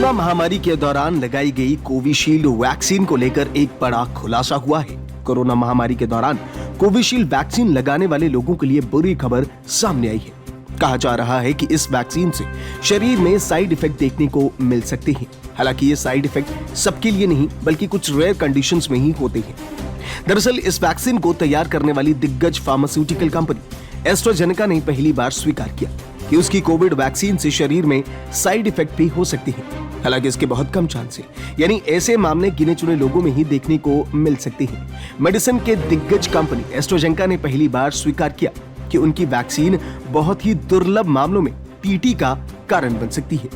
Corona महामारी के दौरान लगाई गई कोविशील्ड वैक्सीन को लेकर एक बड़ा खुलासा हुआ है। कोरोना महामारी के दौरान कोविशील्ड वैक्सीन लगाने वाले लोगों के लिए बुरी खबर सामने आई है। कहा जा रहा है कि इस वैक्सीन से शरीर में साइड इफेक्ट देखने को मिल सकते हैं। हालांकि ये साइड इफेक्ट सबके लिए नहीं बल्कि कुछ रेयर कंडीशंस में ही होते हैं। दरअसल इस वैक्सीन को तैयार करने वाली दिग्गज फार्मास्यूटिकल कंपनी एस्ट्राजेनेका ने पहली बार स्वीकार किया कि उसकी कोविड वैक्सीन से शरीर में साइड इफेक्ट भी हो सकते हैं। हालांकि इसके बहुत कम चांस है, यानी ऐसे मामले गिने चुने लोगों में ही देखने को मिल सकते हैं। मेडिसिन के दिग्गज कंपनी एस्ट्राजेनेका ने पहली बार स्वीकार किया कि उनकी वैक्सीन बहुत ही दुर्लभ मामलों में पीटी का कारण बन सकती है।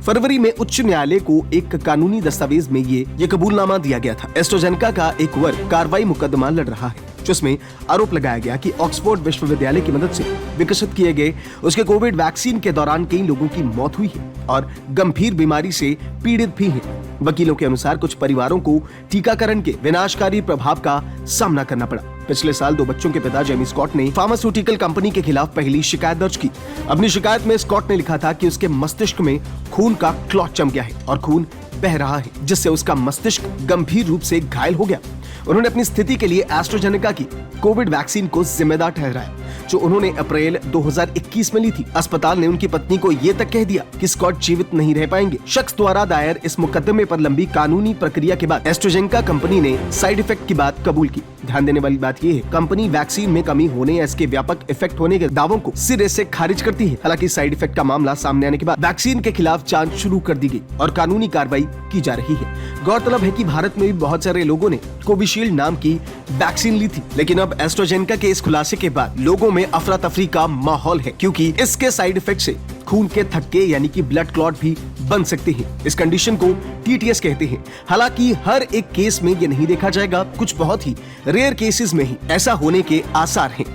फरवरी में उच्च न्यायालय को एक कानूनी दस्तावेज में ये कबूलनामा दिया गया था। एस्ट्राजेनेका का एक वर्ग कार्रवाई मुकदमा लड़ रहा है जिसमें आरोप लगाया गया कि ऑक्सफोर्ड विश्वविद्यालय की मदद से विकसित किए गए उसके कोविड वैक्सीन के दौरान कई लोगों की मौत हुई है और गंभीर बीमारी से पीड़ित भी हैं। वकीलों के अनुसार कुछ परिवारों को टीकाकरण के विनाशकारी प्रभाव का सामना करना पड़ा। पिछले साल 2 बच्चों के पिता जेमी स्कॉट ने फार्मास्यूटिकल कंपनी के खिलाफ पहली शिकायत दर्ज की। अपनी शिकायत में स्कॉट ने लिखा था कि उसके मस्तिष्क में खून का क्लॉट जम गया है और खून बह रहा है, जिससे उसका मस्तिष्क गंभीर रूप से घायल हो गया। उन्होंने अपनी स्थिति के लिए एस्ट्राजेनेका की कोविड वैक्सीन को जिम्मेदार ठहराया, जो उन्होंने अप्रैल 2021 में ली थी। अस्पताल ने उनकी पत्नी को ये तक कह दिया कि स्कॉट जीवित नहीं रह पाएंगे। शख्स द्वारा दायर इस मुकदमे पर लंबी कानूनी प्रक्रिया के बाद एस्ट्राजेनेका कंपनी ने साइड इफेक्ट की बात कबूल की। ध्यान देने वाली बात यह है, कंपनी वैक्सीन में कमी होने या इसके व्यापक इफेक्ट होने के दावों को सिरे से खारिज करती है। हालांकि साइड इफेक्ट का मामला सामने आने के बाद वैक्सीन के खिलाफ जांच शुरू कर दी गई और कानूनी कार्रवाई की जा रही है। गौरतलब है कि भारत में भी बहुत सारे लोगों ने कोविशील्ड नाम की वैक्सीन ली थी, लेकिन अब एस्ट्राजेनेका के इस खुलासे के बाद लोगों में अफरा तफरी का माहौल है, क्योंकि इसके साइड इफेक्ट से खून के थक्के यानी कि ब्लड क्लॉट भी बन सकते हैं। इस कंडीशन को टीटीएस कहते हैं। हालांकि हर एक केस में ये नहीं देखा जाएगा, कुछ बहुत ही रेयर केसेस में ही ऐसा होने के आसार हैं।